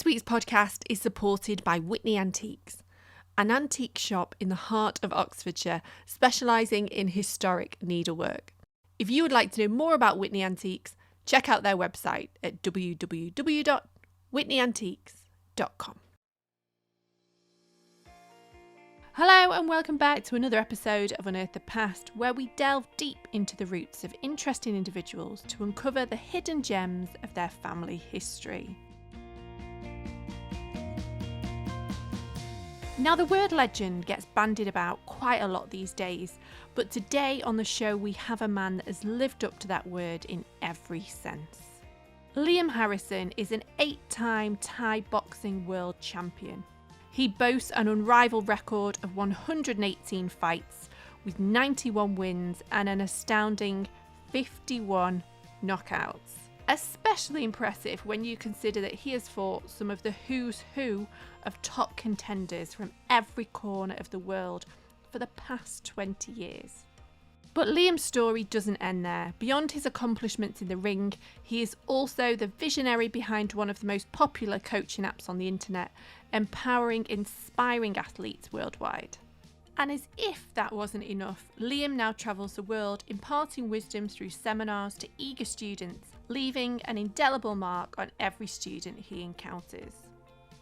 This week's podcast is supported by Whitney Antiques, an antique shop in the heart of Oxfordshire, specialising in historic needlework. If you would like to know more about Whitney Antiques, check out their website at www.whitneyantiques.com. Hello and welcome back to another episode of Unearth the Past, where we delve deep into the roots of interesting individuals to uncover the hidden gems of their family history. Now, the word legend gets bandied about quite a lot these days, but today on the show we have a man that has lived up to that word in every sense. Liam Harrison is an 8-time Thai boxing world champion. He boasts an unrivaled record of 118 fights with 91 wins and an astounding 51 knockouts. Especially impressive when you consider that he has fought some of the who's who of top contenders from every corner of the world for the past 20 years. But Liam's story doesn't end there. Beyond his accomplishments in the ring, he is also the visionary behind one of the most popular coaching apps on the internet, empowering inspiring athletes worldwide. And as if that wasn't enough, Liam now travels the world imparting wisdom through seminars to eager students, leaving an indelible mark on every student he encounters.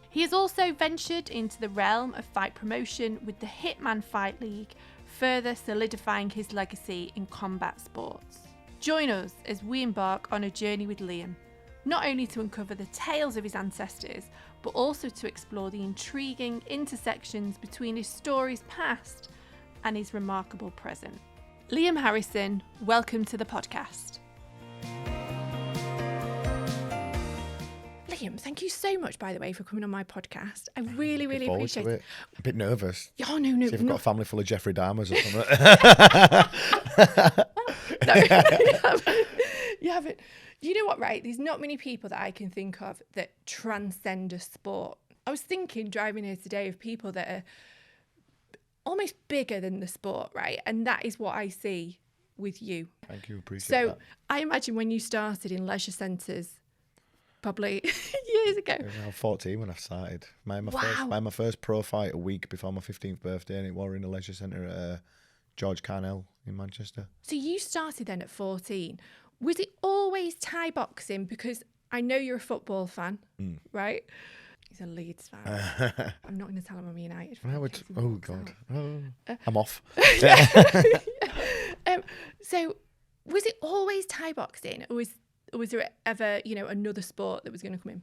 He has also ventured into the realm of fight promotion with the Hitman Fight League, further solidifying his legacy in combat sports. Join us as we embark on a journey with Liam, not only to uncover the tales of his ancestors, but also to explore the intriguing intersections between his story's past and his remarkable present. Liam Harrison, welcome to the podcast. Liam, thank you so much, by the way, for coming on my podcast. I really appreciate it. A bit nervous. Oh, no. See if I've got a family full of Jeffrey Dahmers or something. No, you haven't. You know what, right? There's not many people that I can think of that transcend a sport. I was thinking, driving here today, of people that are almost bigger than the sport, right? And that is what I see with you. Thank you, appreciate that. So I imagine when you started in leisure centres, probably years ago. I was 14 when I started. My first pro fight a week before my 15th birthday, and it was in a leisure centre at George Carnell in Manchester. So you started then at 14. Was it always Thai boxing? Because I know you're a football fan, right? He's a Leeds fan. I'm not going to tell him I'm a United fan. Oh, God. I'm off. So was it always Thai boxing? Or was there ever, another sport that was going to come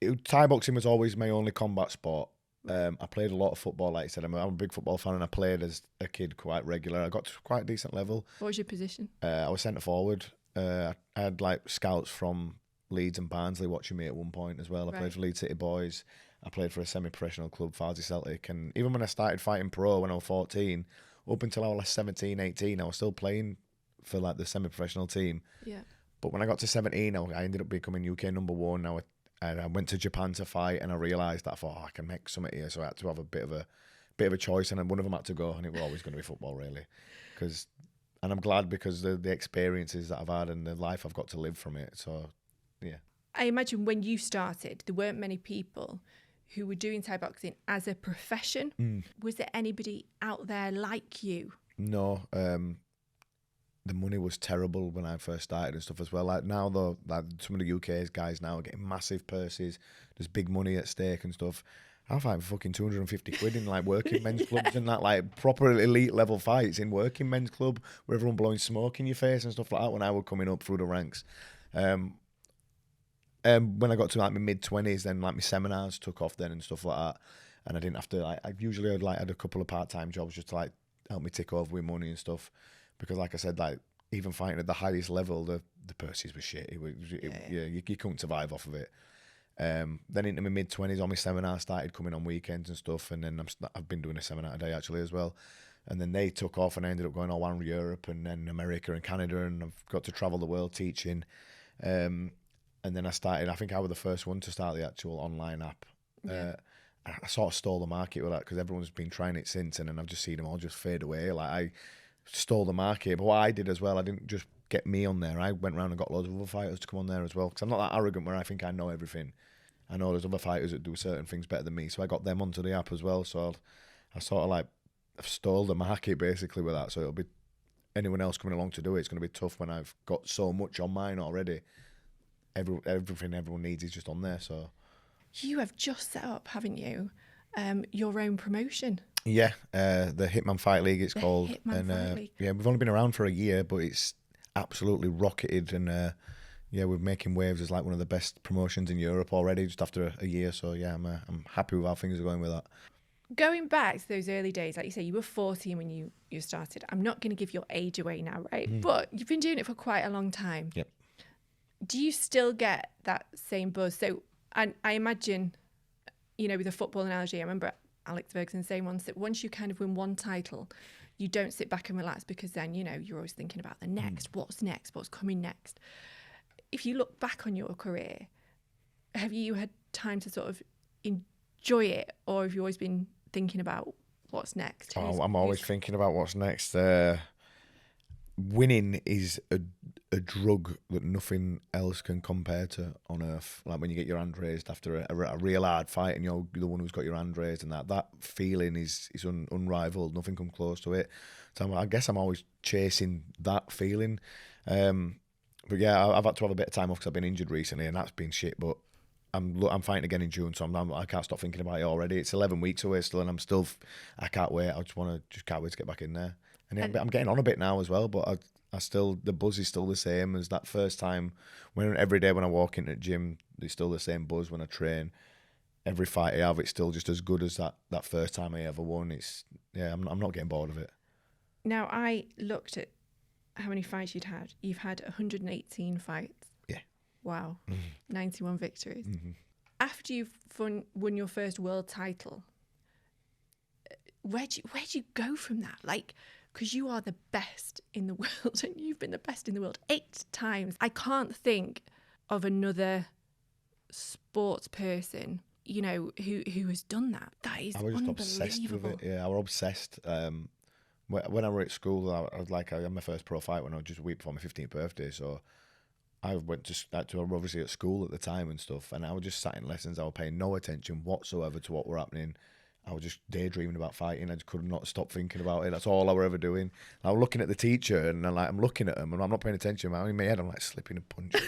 in? Thai boxing was always my only combat sport. I played a lot of football, like I said. I'm a big football fan, and I played as a kid quite regular. I got to quite a decent level. What was your position? I was centre forward. I had scouts from Leeds and Barnsley watching me at one point as well. I played for Leeds City Boys. I played for a semi-professional club, Farsley Celtic. And even when I started fighting pro when I was 14, up until I was 17, 18, I was still playing for the semi-professional team. Yeah. But when I got to 17, I ended up becoming UK number one. I went to Japan to fight, and I realised that I thought, I can make something here. So I had to have a bit of a choice, and one of them had to go, and it was always going to be football, really. And I'm glad because the experiences that I've had and the life I've got to live from it. So, yeah. I imagine when you started, there weren't many people who were doing Thai boxing as a profession. Was there anybody out there like you? No. The money was terrible when I first started and stuff as well. Like now, though, some of the UK guys now are getting massive purses. There's big money at stake and stuff. I'm fighting for fucking 250 quid in working men's clubs and that, proper elite level fights in working men's club where everyone blowing smoke in your face and stuff like that when I was coming up through the ranks. When I got to my mid-20s, then my seminars took off then and stuff like that. And I didn't have to, I usually had a couple of part-time jobs just to help me tick over with money and stuff. Because like I said, even fighting at the highest level, the purses were shit. You couldn't survive off of it. Then into my mid-20s, all my seminars started coming on weekends and stuff, and then I've been doing a seminar a day actually as well. And then they took off, and I ended up going all around Europe and then America and Canada, and I've got to travel the world teaching. And then I think I was the first one to start the actual online app. Yeah. I sort of stole the market with that because everyone's been trying it since, and then I've just seen them all just fade away. I stole the market, but what I did as well, I didn't just get me on there. I went around and got loads of other fighters to come on there as well, because I'm not that arrogant where I think I know everything. I know there's other fighters that do certain things better than me, so I got them onto the app as well. So I sort of like I've stole the market basically with that. So it'll be anyone else coming along to do it. It's going to be tough when I've got so much on mine already. Everything everyone needs is just on there. So you have just set up, haven't you, your own promotion? Yeah, the Hitman Fight League it's called. Hitman Fight League. Yeah, we've only been around for a year, but it's absolutely rocketed, and yeah, we're making waves as like one of the best promotions in Europe already, just after a year. So yeah, I'm happy with how things are going with that. Going back to those early days, like you say, you were 14 when you started. I'm not going to give your age away now, right? But you've been doing it for quite a long time. Yep. Do you still get that same buzz? So I imagine, you know, with a football analogy, I remember Alex Ferguson saying once that once you kind of win one title, you don't sit back and relax, because then, you know, you're always thinking about the next, what's next, what's coming next. If you look back on your career, have you had time to sort of enjoy it, or have you always been thinking about what's next? I'm always thinking about what's next. Winning is a drug that nothing else can compare to on earth. Like when you get your hand raised after a real hard fight and you're the one who's got your hand raised, and that feeling is unrivaled. Nothing comes close to it. So I guess I'm always chasing that feeling. But yeah, I've had to have a bit of time off because I've been injured recently, and that's been shit. But I'm fighting again in June, so I can't stop thinking about it already. It's 11 weeks away still, and I can't wait. I can't wait to get back in there. And I'm getting on a bit now as well, but I still, the buzz is still the same as that first time. Every day when I walk into the gym, there's still the same buzz when I train. Every fight I have, it's still just as good as that first time I ever won. I'm not getting bored of it. Now, I looked at how many fights you'd had. You've had 118 fights. Yeah. Wow. 91 victories. Mm-hmm. After you've won your first world title, where'd you go from that? Like, because you are the best in the world, and you've been the best in the world 8 times. I can't think of another sports person, you know, who has done that. That is unbelievable. I was just obsessed with it. Yeah, I was obsessed. When I were at school, I had my first pro fight when I was just a week before my 15th birthday. So I went to obviously at school at the time and stuff, and I was just sat in lessons. I was paying no attention whatsoever to what were happening. I was just daydreaming about fighting. I just could not stop thinking about it. That's all I were ever doing. I was looking at the teacher, and I'm looking at him, and I'm not paying attention. In my head, I'm like slipping and punching.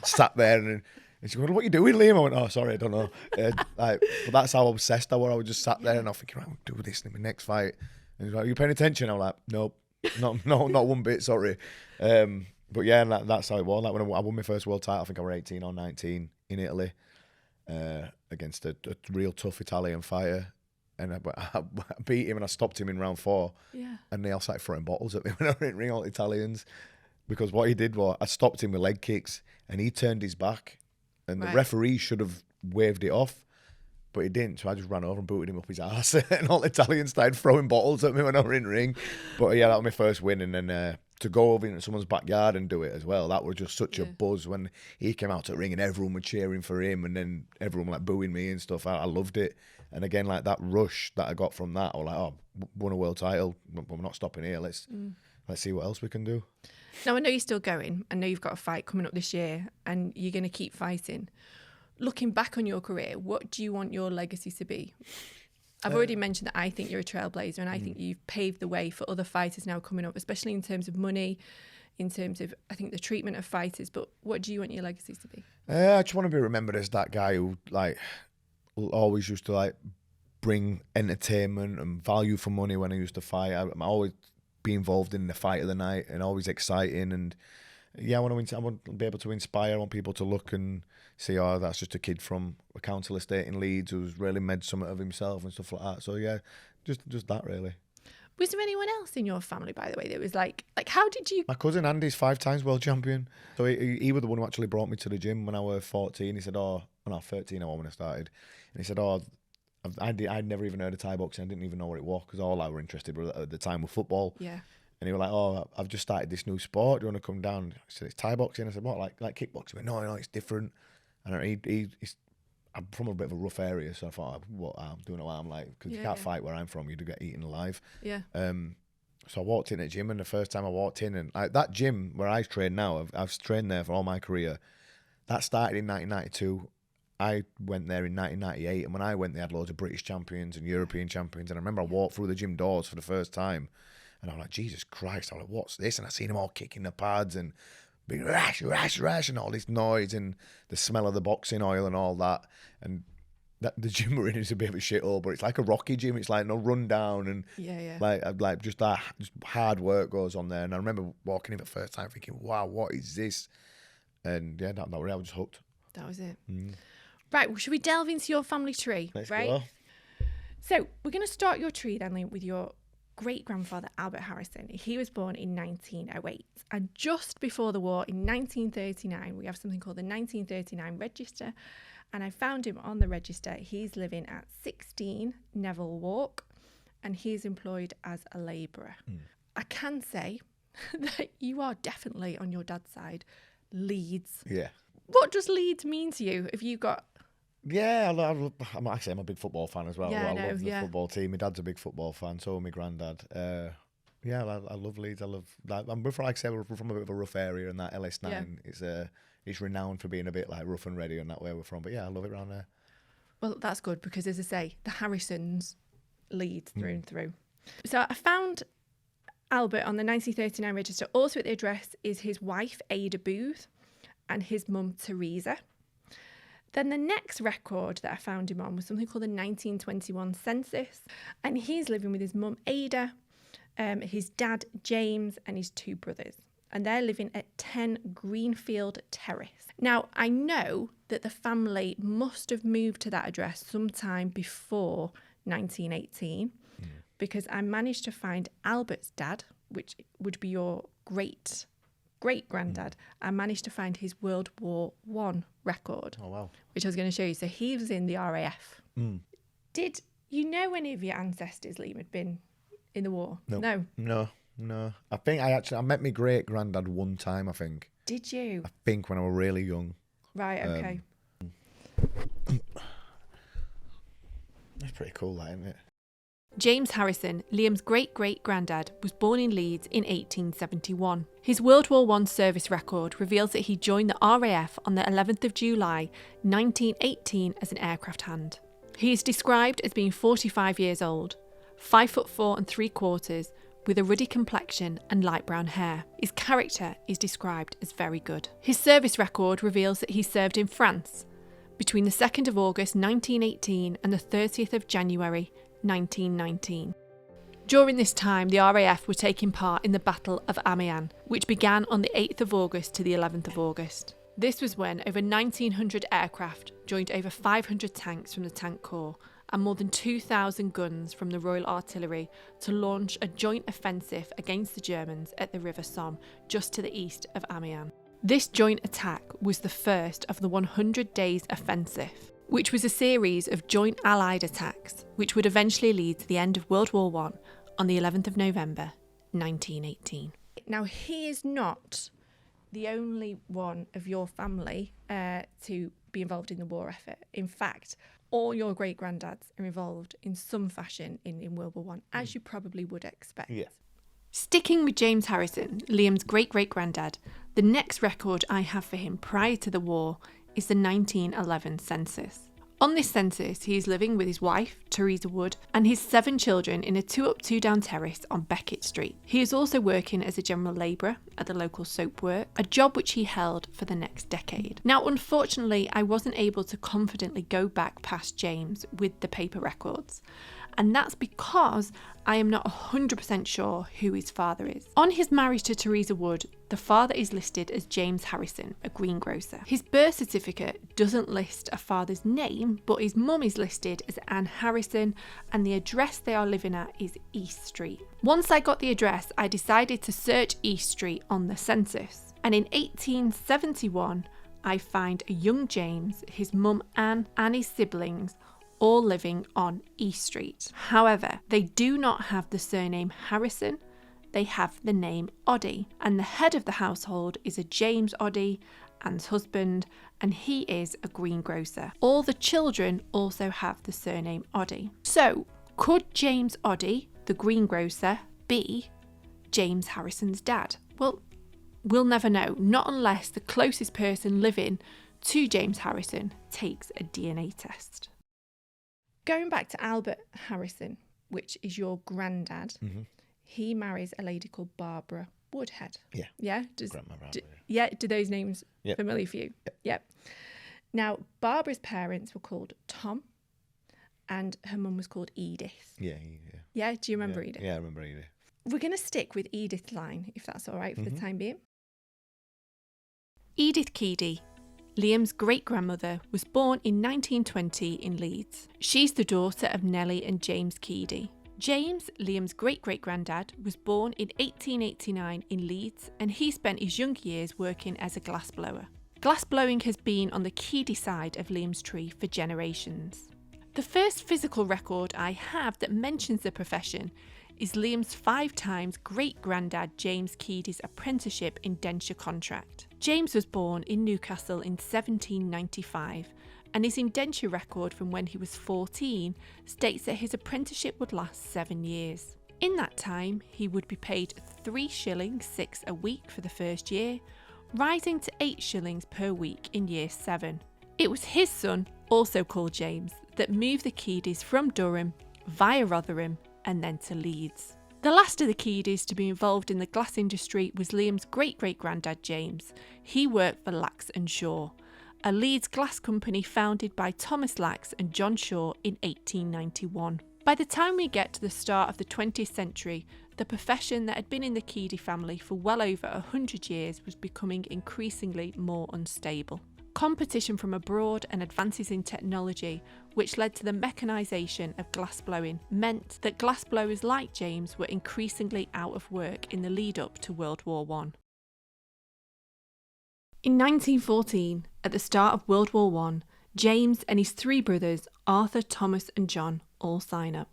Sat there, and she goes, "What are you doing, Liam?" I went, "Oh, sorry, I don't know." But that's how obsessed I was. I was just sat there, and I'm thinking, "I'm gonna do this in my next fight." And he's like, "Are you paying attention?" I'm like, "Nope, not one bit. Sorry." But yeah, and that's how it was. Like when I won my first world title, I think I was 18 or 19 in Italy against a real tough Italian fighter. And I beat him, and I stopped him in round 4. Yeah. And they all started throwing bottles at me when I went ring, all Italians. Because what he did was, I stopped him with leg kicks, and he turned his back. And the referee should have waved it off, but he didn't. So I just ran over and booted him up his ass. And all the Italians started throwing bottles at me when I was in ring. But yeah, that was my first win. And then to go over into someone's backyard and do it as well, that was just such a buzz when he came out to the ring, and everyone was cheering for him, and then everyone was like booing me and stuff. I loved it. And again, like that rush that I got from that, or like, oh, won a world title, we're not stopping here. Let's see what else we can do. Now, I know you're still going. I know you've got a fight coming up this year, and you're going to keep fighting. Looking back on your career, what do you want your legacy to be? I've already mentioned that I think you're a trailblazer, and I think you've paved the way for other fighters now coming up, especially in terms of money, in terms of, I think, the treatment of fighters. But what do you want your legacy to be? I just want to be remembered as that guy who, like, always used to like bring entertainment and value for money when I used to fight. I'm always be involved in the fight of the night and always exciting. And yeah, I want to be able to inspire. I want people to look and see, oh, that's just a kid from a council estate in Leeds who's really made something of himself and stuff like that. So yeah, just that really. Was there anyone else in your family, by the way, that was like how did you? My cousin Andy's 5 times world champion. So he was the one who actually brought me to the gym when I was 14. He said, oh, when I was 13, when I started. And he said, oh, I'd never even heard of Thai boxing. I didn't even know what it was, because all I were interested in at the time was football. Yeah. And he was like, oh, I've just started this new sport. Do you want to come down? I said, it's Thai boxing. I said, what, like kickboxing? He went, no, it's different. And I'm from a bit of a rough area, so I thought, what I'm doing, what I'm like, because you can't fight where I'm from. You'd get eaten alive. Yeah. So I walked in at the gym, and the first time I walked in, and that gym where I train now, I've trained there for all my career. That started in 1992. I went there in 1998, and when I went, they had loads of British champions and European champions. And I remember I walked through the gym doors for the first time, and I'm like, Jesus Christ! I'm like, what's this? And I seen them all kicking the pads and being rash, rash, rash, and all this noise and the smell of the boxing oil and all that. And the gym we're in is a bit of a shithole, but it's like a Rocky gym. It's like no rundown and like just hard work goes on there. And I remember walking in for the first time thinking, wow, what is this? And yeah, that was I was just hooked. That was it. Right, well, should we delve into your family tree? Let's right? go. So we're going to start your tree then, Liam, with your great-grandfather, Albert Harrison. He was born in 1908. And just before the war, in 1939, we have something called the 1939 Register. And I found him on the register. He's living at 16 Neville Walk, and he's employed as a labourer. I can say that you are definitely, on your dad's side, Leeds. Yeah. What does Leeds mean to you? Have you got... Yeah, I'm a big football fan as well. Yeah, I love the football team. My dad's a big football fan, so my granddad. Yeah, I love Leeds. I love that. We're from a bit of a rough area, and that LS9 it's renowned for being a bit like rough and ready, and that where we're from. But yeah, I love it around there. Well, that's good because, as I say, the Harrisons lead through and through. So I found Albert on the 1939 register. Also at the address is his wife, Ada Booth, and his mum, Teresa. Then the next record that I found him on was something called the 1921 census. And he's living with his mum, Ada, his dad, James, and his two brothers. And they're living at 10 Greenfield Terrace. Now, I know that the family must have moved to that address sometime before 1918 because I managed to find Albert's dad, which would be your great-granddad. I managed to find his World War I record. Oh, wow. Which I was going to show you. So he was in the RAF. Did you know any of your ancestors, Liam, had been in the war? No. I think I met my great granddad one time, I think. Did you? I think when I was really young. Right, okay. That's pretty cool, that, isn't it? James Harrison, Liam's great-great-granddad, was born in Leeds in 1871. His World War I service record reveals that he joined the RAF on the 11th of July 1918 as an aircraft hand. He is described as being 45 years old, 5'4" 3/4", with a ruddy complexion and light brown hair. His character is described as very good. His service record reveals that he served in France between the 2nd of August 1918 and the 30th of January 1919. During this time, the RAF were taking part in the Battle of Amiens, which began on the 8th of August to the 11th of August. This was when over 1,900 aircraft joined over 500 tanks from the Tank Corps and more than 2,000 guns from the Royal Artillery to launch a joint offensive against the Germans at the River Somme, just to the east of Amiens. This joint attack was the first of the 100 Days Offensive, which was a series of joint Allied attacks, which would eventually lead to the end of World War I on the 11th of November, 1918. Now, he is not the only one of your family to be involved in the war effort. In fact, all your great-granddads are involved in some fashion in World War I, as you probably would expect. Yeah. Sticking with James Harrison, Liam's great-great-granddad, the next record I have for him prior to the war is the 1911 census. On this census, he is living with his wife, Teresa Wood, and his 7 children in a 2-up, 2-down terrace on Beckett Street. He is also working as a general labourer at the local soap work, a job which he held for the next decade. Now, unfortunately, I wasn't able to confidently go back past James with the paper records. And that's because I am not 100% sure who his father is. On his marriage to Teresa Wood, the father is listed as James Harrison, a greengrocer. His birth certificate doesn't list a father's name, but his mum is listed as Anne Harrison, and the address they are living at is East Street. Once I got the address, I decided to search East Street on the census. And in 1871, I find a young James, his mum Anne, and his siblings all living on East Street. However, they do not have the surname Harrison, they have the name Oddie, and the head of the household is a James Oddie, Anne's husband, and he is a greengrocer. All the children also have the surname Oddie. So, could James Oddie, the greengrocer, be James Harrison's dad? Well, we'll never know, not unless the closest person living to James Harrison takes a DNA test. Going back to Albert Harrison, which is your granddad, he marries a lady called Barbara Woodhead. Yeah. Yeah? Grandma Barbara, Do those names familiar for you? Yep. Now, Barbara's parents were called Tom and her mum was called Edith. Yeah. Yeah? Do you remember Edith? Yeah, I remember Edith. We're going to stick with Edith's line, if that's all right for the time being. Edith Keedy, Liam's great-grandmother, was born in 1920 in Leeds. She's the daughter of Nellie and James Keedy. James, Liam's great-great-granddad, was born in 1889 in Leeds, and he spent his young years working as a glassblower. Glassblowing has been on the Keedy side of Liam's tree for generations. The first physical record I have that mentions the profession is Liam's 5 times great-granddad James Keedy's apprenticeship indenture contract. James was born in Newcastle in 1795, and his indenture record from when he was 14 states that his apprenticeship would last 7 years. In that time, he would be paid 3 shillings 6 a week for the first year, rising to 8 shillings per week in year 7. It was his son, also called James, that moved the Keedys from Durham via Rotherham and then to Leeds. The last of the Keedys to be involved in the glass industry was Liam's great-great-granddad James. He worked for Lax and Shaw, a Leeds glass company founded by Thomas Lax and John Shaw in 1891. By the time we get to the start of the 20th century, the profession that had been in the Keedy family for well over 100 years was becoming increasingly more unstable. Competition from abroad and advances in technology, which led to the mechanisation of glassblowing, meant that glassblowers like James were increasingly out of work in the lead up to World War I. In 1914, at the start of World War I, James and his 3 brothers, Arthur, Thomas and John, all sign up.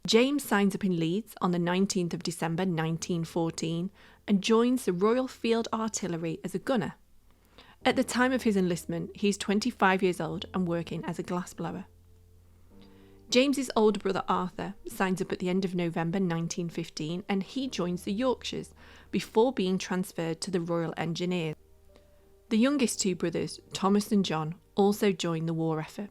James signs up in Leeds on the 19th of December 1914 and joins the Royal Field Artillery as a gunner. At the time of his enlistment, he's 25 years old and working as a glassblower. James's older brother Arthur signs up at the end of November 1915 and he joins the Yorkshires before being transferred to the Royal Engineers. The youngest 2 brothers, Thomas and John, also join the war effort.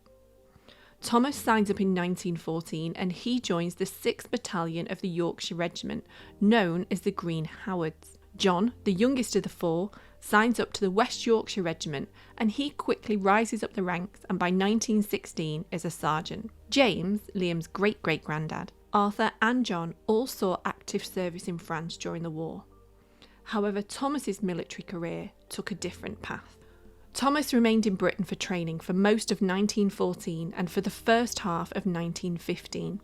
Thomas signs up in 1914 and he joins the 6th Battalion of the Yorkshire Regiment, known as the Green Howards. John, the youngest of the 4, signs up to the West Yorkshire Regiment and he quickly rises up the ranks and by 1916 is a sergeant. James, Liam's great-great-granddad, Arthur and John all saw active service in France during the war. However, Thomas's military career took a different path. Thomas remained in Britain for training for most of 1914 and for the first half of 1915.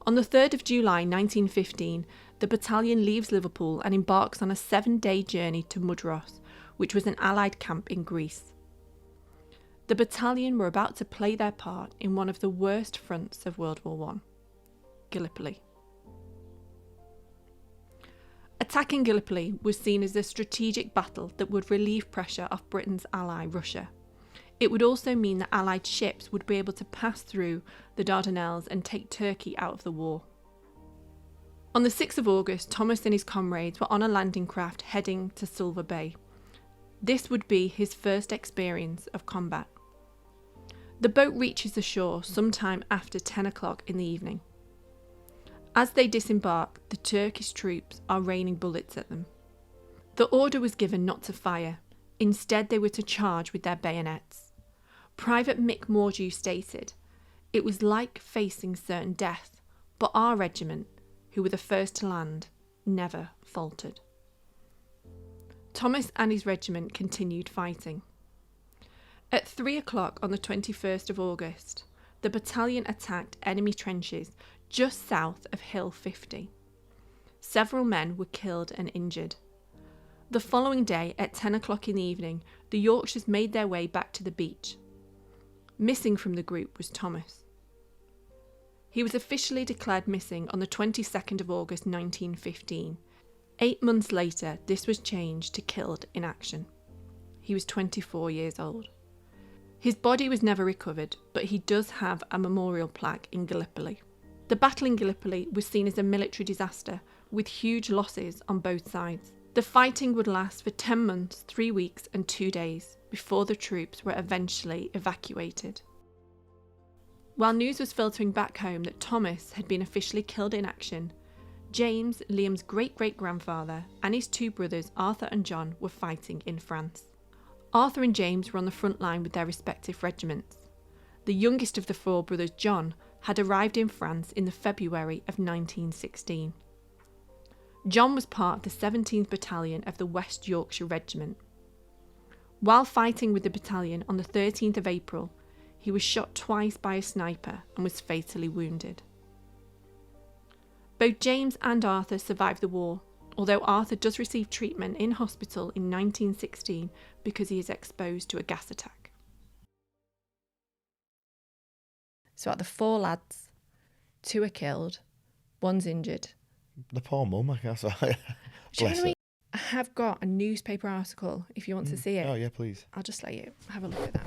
On the 3rd of July 1915, the battalion leaves Liverpool and embarks on a 7-day journey to Mudros, which was an Allied camp in Greece. The battalion were about to play their part in one of the worst fronts of World War I, Gallipoli. Attacking Gallipoli was seen as a strategic battle that would relieve pressure off Britain's ally, Russia. It would also mean that Allied ships would be able to pass through the Dardanelles and take Turkey out of the war. On the 6th of August, Thomas and his comrades were on a landing craft heading to Silver Bay. This would be his first experience of combat. The boat reaches the shore sometime after 10 o'clock in the evening. As they disembark, the Turkish troops are raining bullets at them. The order was given not to fire. Instead, they were to charge with their bayonets. Private Mick Mordew stated, "It was like facing certain death, but our regiment, who were the first to land, never faltered." Thomas and his regiment continued fighting. At 3 o'clock on the 21st of August, the battalion attacked enemy trenches just south of Hill 50. Several men were killed and injured. The following day, at 10 o'clock in the evening, the Yorkshires made their way back to the beach. Missing from the group was Thomas. He was officially declared missing on the 22nd of August 1915. 8 months later, this was changed to killed in action. He was 24 years old. His body was never recovered, but he does have a memorial plaque in Gallipoli. The battle in Gallipoli was seen as a military disaster, with huge losses on both sides. The fighting would last for 10 months, 3 weeks and 2 days before the troops were eventually evacuated. While news was filtering back home that Thomas had been officially killed in action, James, Liam's great-great-grandfather, and his 2 brothers, Arthur and John, were fighting in France. Arthur and James were on the front line with their respective regiments. The youngest of the 4 brothers, John, had arrived in France in the February of 1916. John was part of the 17th Battalion of the West Yorkshire Regiment. While fighting with the battalion on the 13th of April, he was shot twice by a sniper and was fatally wounded. Both James and Arthur survived the war, although Arthur does receive treatment in hospital in 1916 because he is exposed to a gas attack. So out of the 4 lads, 2 are killed, 1's injured. The poor mum, I guess. Bless her. I have got a newspaper article if you want to see it. Oh, yeah, please. I'll just let you have a look at that.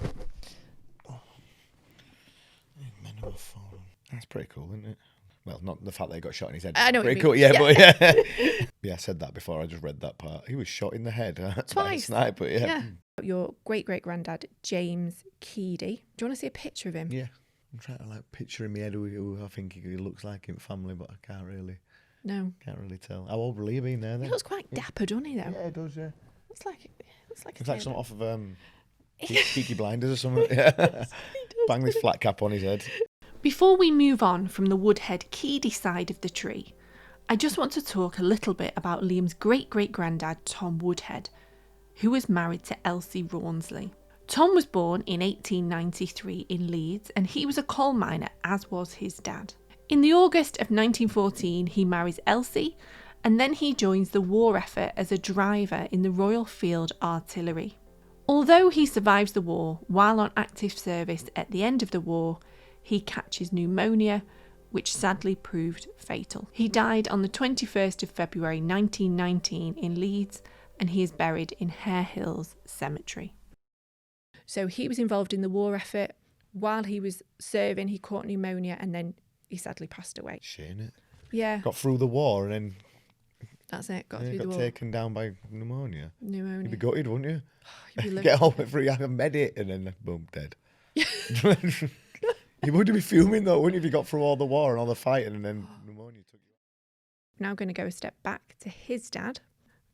Men who have fallen. That's pretty cool, isn't it? Well, not the fact that he got shot in his head. I know pretty what you cool, mean. yeah, but yeah. Yeah, I said that before. I just read that part. He was shot in the head. Twice. By a sniper, yeah. Your great-great-granddad, James Keedy. Do you want to see a picture of him? Yeah. I'm trying to picture in my head who I think he looks like in family, but I can't really tell. How old will he have been there then? He looks quite dapper, doesn't he, though? Yeah, he does, yeah. Looks like It's like something off of Peaky Blinders or something. Yeah. Bang this flat cap on his head. Before we move on from the Woodhead Keedy side of the tree, I just want to talk a little bit about Liam's great-great-granddad, Tom Woodhead, who was married to Elsie Rawnsley. Tom was born in 1893 in Leeds, and he was a coal miner, as was his dad. In the August of 1914, he marries Elsie, and then he joins the war effort as a driver in the Royal Field Artillery. Although he survives the war, while on active service at the end of the war, he catches pneumonia, which sadly proved fatal. He died on the 21st of February 1919 in Leeds, and he is buried in Hare Hills Cemetery. So he was involved in the war effort. While he was serving, he caught pneumonia, and then he sadly passed away. Shit, it? Yeah. Got through the war and then... That's it, got through the war. Got taken down by pneumonia. You'd be gutted, wouldn't you? You'd be Get home for a medic and then boom, dead. You would be fuming though, wouldn't you, if you got through all the war and all the fighting and then pneumonia took you? Now going to go a step back to his dad,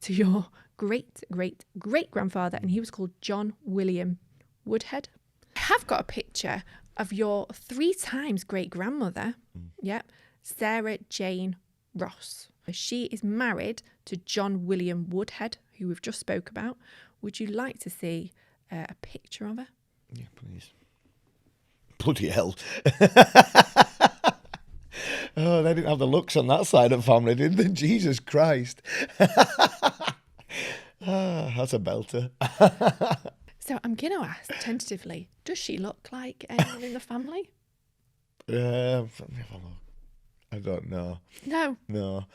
to your great-great-great-grandfather, and he was called John William Woodhead. I have got a picture of your 3 times great-grandmother, Sarah Jane Ross. She is married to John William Woodhead, who we've just spoke about. Would you like to see a picture of her? Yeah, please. Bloody hell. Oh, they didn't have the looks on that side of the family, did they? Jesus Christ. That's a belter. So I'm going to ask tentatively, does she look like anyone in the family? Let me have a look. I don't know. No.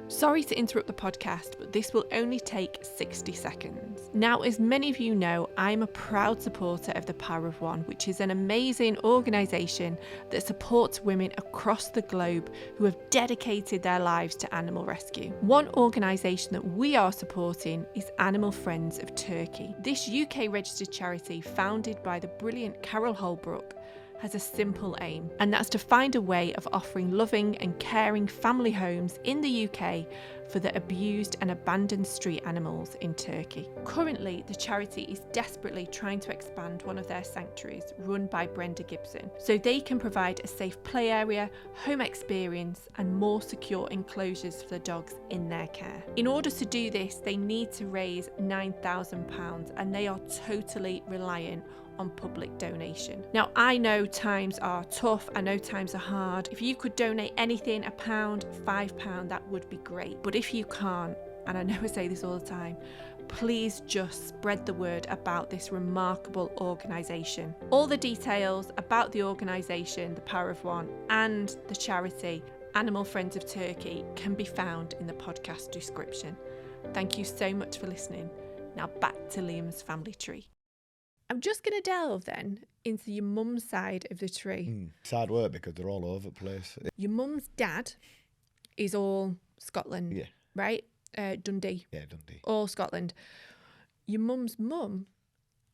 Sorry to interrupt the podcast, but this will only take 60 seconds. Now, as many of you know, I'm a proud supporter of the Power of One, which is an amazing organisation that supports women across the globe who have dedicated their lives to animal rescue. One organisation that we are supporting is Animal Friends of Turkey. This UK registered charity, founded by the brilliant Carol Holbrook, has a simple aim, and that's to find a way of offering loving and caring family homes in the UK for the abused and abandoned street animals in Turkey. Currently, the charity is desperately trying to expand one of their sanctuaries run by Brenda Gibson, so they can provide a safe play area, home experience, and more secure enclosures for the dogs in their care. In order to do this, they need to raise £9,000, and they are totally reliant on public donation. Now, I know times are tough, I know times are hard. If you could donate anything, £1, £5, that would be great. But if you can't, and I know I say this all the time, please just spread the word about this remarkable organisation. All the details about the organisation, the Power of One, and the charity Animal Friends of Turkey can be found in the podcast description. Thank you so much for listening. Now back to Liam's family tree. I'm just going to delve then into your mum's side of the tree. It's hard work because they're all over the place. Your mum's dad is all Scotland, Yeah. right? Dundee. Yeah, Dundee. All Scotland. Your mum's mum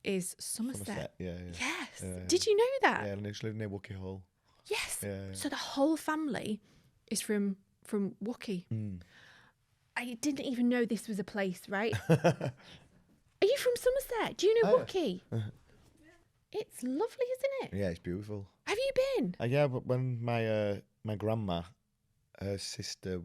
is Somerset. Yeah. Yes. Yeah. Did you know that? Yeah, and they just live near Wookey Hall. Yes. Yeah. So the whole family is from Wookey. I didn't even know this was a place, right? Are you from Somerset? Do you know Wookey? It's lovely, isn't it? Yeah, it's beautiful. Have you been? Yeah, but when my grandma, her sister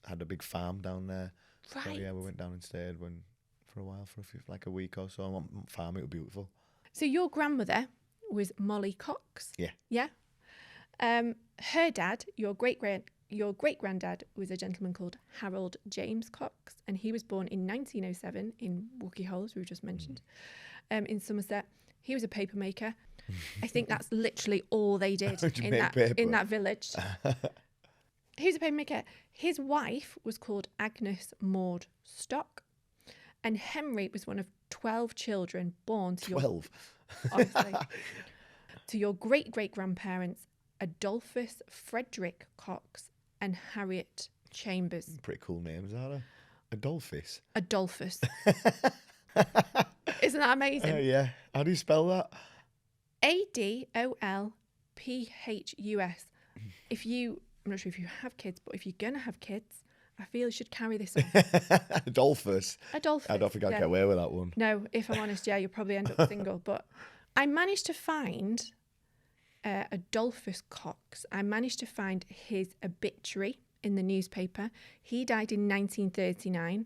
had a big farm down there. Right. So yeah, we went down and stayed for a while, like a week or so. On farm, it was beautiful. So your grandmother was Molly Cox. Yeah. Yeah. Her dad, your great granddad, was a gentleman called Harold James Cox, and he was born in 1907 in Wookey Hall, as we just mentioned, in Somerset. He was a papermaker. I think that's literally all they did in that village. He was a papermaker. His wife was called Agnes Maud Stock, and Henry was one of 12 children born to 12. Honestly, to your great-great-grandparents, Adolphus Frederick Cox and Harriet Chambers. Pretty cool names, aren't they? Adolphus. Adolphus. Isn't that amazing? Yeah. How do you spell that? Adolphus. I'm not sure if you have kids, but if you're going to have kids, I feel you should carry this on. Adolphus. Adolphus. I don't think I'd get away with that one. No, if I'm honest, yeah, you'll probably end up single. But I managed to find Adolphus Cox. I managed to find his obituary in the newspaper. He died in 1939.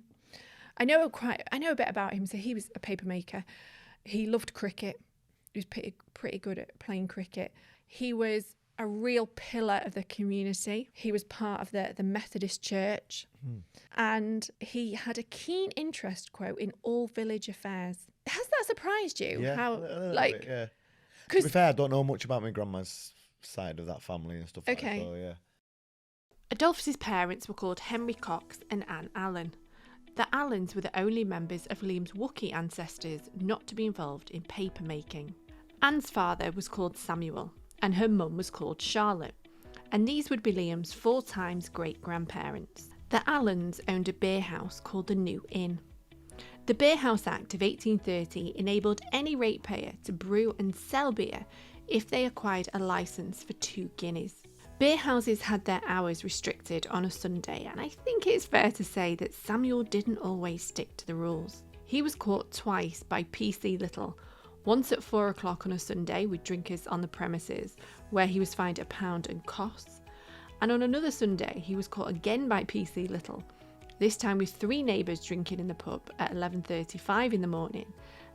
I know a bit about him. So he was a papermaker. He loved cricket. He was pretty good at playing cricket. He was a real pillar of the community. He was part of the Methodist Church. And he had a keen interest, quote, in all village affairs. Has that surprised you? Yeah, How, a little like, bit, yeah. To be fair, I don't know much about my grandma's side of that family and stuff like Okay. that. So, yeah. Adolphus's parents were called Henry Cox and Anne Allen. The Allens were the only members of Liam's Wookey ancestors not to be involved in papermaking. Anne's father was called Samuel, and her mum was called Charlotte, and these would be Liam's 4 times great-grandparents. The Allens owned a beer house called the New Inn. The Beer House Act of 1830 enabled any ratepayer to brew and sell beer if they acquired a licence for 2 guineas. Beer houses had their hours restricted on a Sunday, and I think it's fair to say that Samuel didn't always stick to the rules. He was caught twice by PC Little, once at 4 o'clock on a Sunday with drinkers on the premises, where he was fined £1 and costs, and on another Sunday he was caught again by PC Little, this time with 3 neighbours drinking in the pub at 11:35 in the morning,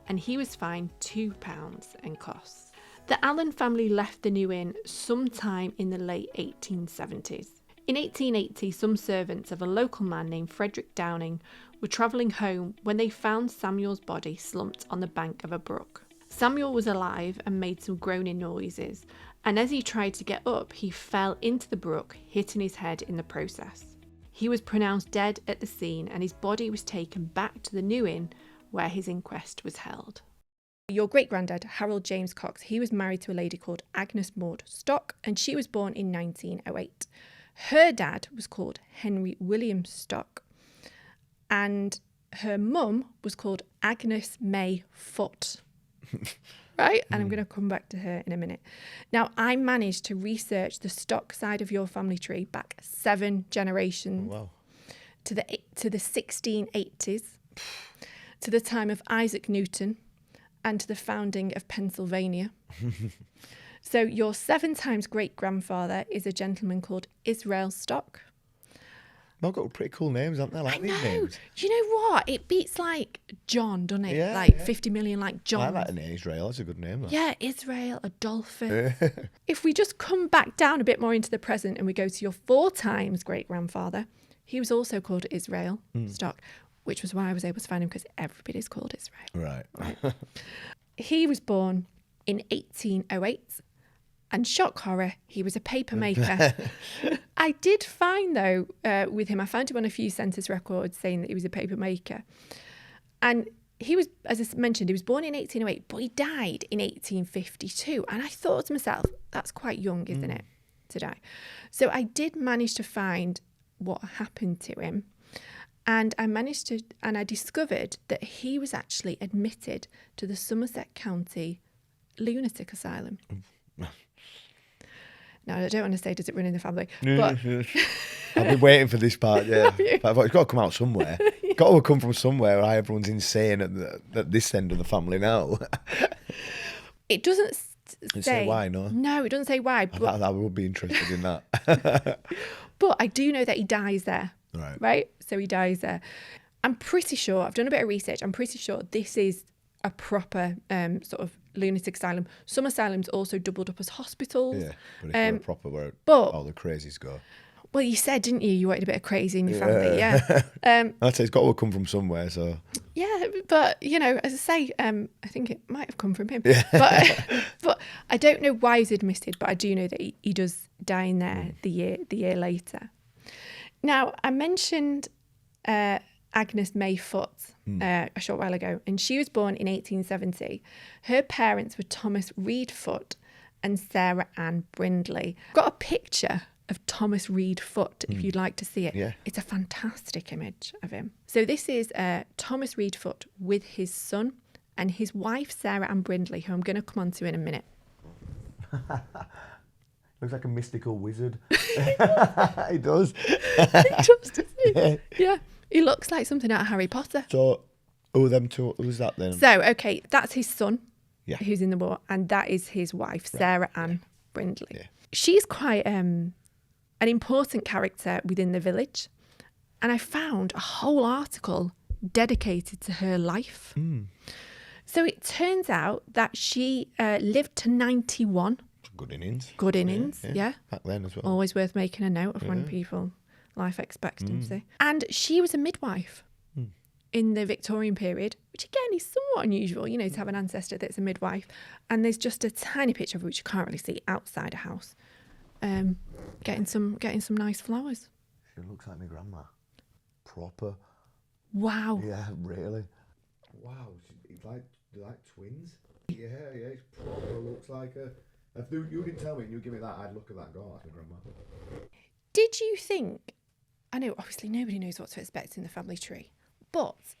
and he was fined £2 and costs. The Allen family left the New Inn sometime in the late 1870s. In 1880, some servants of a local man named Frederick Downing were travelling home when they found Samuel's body slumped on the bank of a brook. Samuel was alive and made some groaning noises, and as he tried to get up, he fell into the brook, hitting his head in the process. He was pronounced dead at the scene, and his body was taken back to the New Inn, where his inquest was held. Your great-granddad, Harold James Cox, he was married to a lady called Agnes Maud Stock, and she was born in 1908. Her dad was called Henry William Stock, and her mum was called Agnes May Foote. Right? And I'm going to come back to her in a minute. Now, I managed to research the Stock side of your family tree back 7 generations. Wow. To the 1680s, to the time of Isaac Newton, and to the founding of Pennsylvania. So your 7 times great-grandfather is a gentleman called Israel Stock. They've got pretty cool names, haven't they? Like these names. Do you know what? It beats like John, doesn't it? Yeah, like yeah. 50 million like John. I like the name Israel. That's a good name. That. Yeah, Israel, Adolphus. If we just come back down a bit more into the present and we go to your 4 times great-grandfather, he was also called Israel Stock, which was why I was able to find him, because everybody's called Israel. Right. He was born in 1808, and shock horror, he was a papermaker. I did find, though, with him, I found him on a few census records saying that he was a papermaker. And he was, as I mentioned, he was born in 1808, but he died in 1852. And I thought to myself, that's quite young, isn't it, to die? So I did manage to find what happened to him. And I discovered that he was actually admitted to the Somerset County Lunatic Asylum. Now, I don't want to say, does it run in the family? But I've been waiting for this part, yeah. But I thought it's got to come out somewhere. It's got to come from somewhere where everyone's insane at this end of the family now. It doesn't say why, no? No, it doesn't say why. But I would be interested in that. But I do know that he dies there. Right. So he dies there. I'm pretty sure, I've done a bit of research, I'm pretty sure this is a proper sort of lunatic asylum. Some asylums also doubled up as hospitals. Yeah, but it's not proper where all the crazies go. Well, you said, didn't you? You wanted a bit of crazy in your family, yeah. I'd say it's got to come from somewhere, so. Yeah, but, you know, as I say, I think it might have come from him. Yeah. But I don't know why he's admitted, but I do know that he does die in there the year later. Now, I mentioned Agnes May Foote a short while ago, and she was born in 1870. Her parents were Thomas Reed Foote and Sarah Ann Brindley. I've got a picture of Thomas Reed Foote, if you'd like to see it. Yeah. It's a fantastic image of him. So this is Thomas Reed Foote with his son and his wife, Sarah Ann Brindley, who I'm going to come on to in a minute. Looks like a mystical wizard. He does. He does, doesn't he? Yeah. He looks like something out of Harry Potter. So, who's that then? So, okay, that's his son, Yeah. who's in the war, and that is his wife, Sarah Ann Brindley. Yeah. She's quite an important character within the village, and I found a whole article dedicated to her life. So it turns out that she lived to 91. Good innings. Good innings, yeah. Back then as well. Always worth making a note of when people life expectancy. And she was a midwife in the Victorian period, which again is somewhat unusual, you know, to have an ancestor that's a midwife. And there's just a tiny picture of her which you can't really see outside a house, getting some nice flowers. She looks like my grandma. Proper. Wow. Yeah, really. Wow, they're like twins. Yeah, it's proper. Looks like a. If you didn't tell me and you give me that, I'd look at that and go, that's my grandma. Did you think, I know obviously nobody knows what to expect in the family tree, but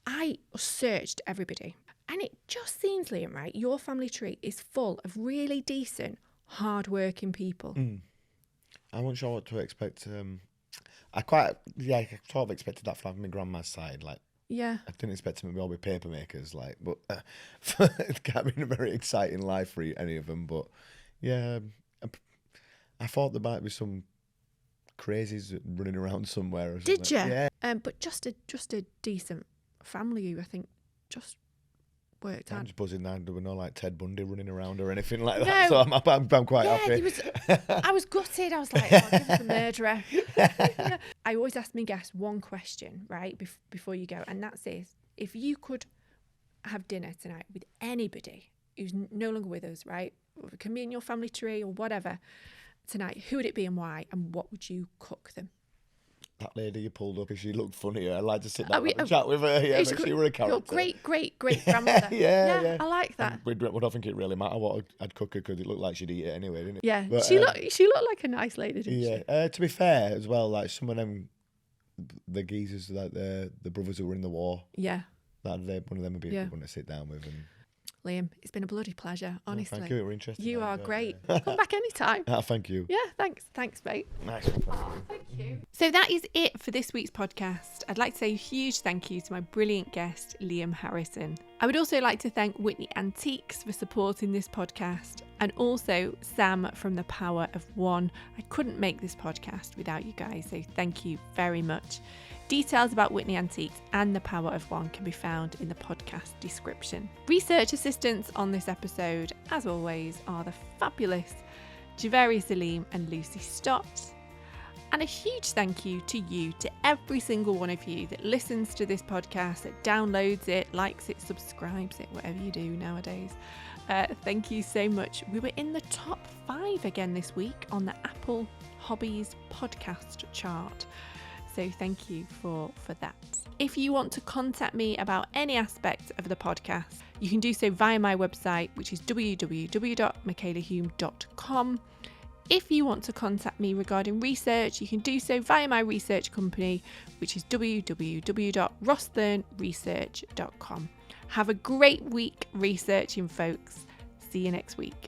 I searched everybody and it just seems, Liam, right, your family tree is full of really decent, hard-working people. I wasn't sure what to expect. I sort of expected that from my grandma's side, like. Yeah. I didn't expect them to all be papermakers, like, but it can't be a very exciting life for any of them. But yeah, I thought there might be some crazies running around somewhere. Or Did you? Yeah. But just a decent family who I think just worked I'm out. just buzzing now. There were no like Ted Bundy running around or anything like that. So I'm quite happy. I was gutted. I was like, oh, give us a murderer. Yeah. I always ask my guests one question, right, before you go, and that's this. If you could have dinner tonight with anybody who's no longer with us, right, it can be in your family tree or whatever, tonight, who would it be and why, and what would you cook them? That lady you pulled up, if she looked funny, I'd like to sit down and chat with her. Yeah, but she were a character. Your great grandmother. Yeah. I like that. We don't think it really matter what I'd cook her because it looked like she'd eat it anyway, didn't it? Yeah, but, she looked like a nice lady, didn't she? Yeah. To be fair, as well, like some of them, the geezers, like the brothers who were in the war. Yeah. One of them would be a good one to sit down with. And Liam, it's been a bloody pleasure, honestly. Thank you, we're interested. You are great. Come back anytime. Thank you. Yeah, thanks, mate. Nice. Thank you. So that is it for this week's podcast. I'd like to say a huge thank you to my brilliant guest, Liam Harrison. I would also like to thank Whitney Antiques for supporting this podcast, and also Sam from The Power of One. I couldn't make this podcast without you guys, so thank you very much. Details about Whitney Antiques and The Power of One can be found in the podcast description. Research assistants on this episode, as always, are the fabulous Javeri Salim and Lucy Stott. And a huge thank you to every single one of you that listens to this podcast, that downloads it, likes it, subscribes it, whatever you do nowadays. Thank you so much. We were in the top 5 again this week on the Apple Hobbies podcast chart. So thank you for that. If you want to contact me about any aspect of the podcast, you can do so via my website, which is www.michalahume.com. If you want to contact me regarding research, you can do so via my research company, which is www.rosthornresearch.com. Have a great week researching, folks. See you next week.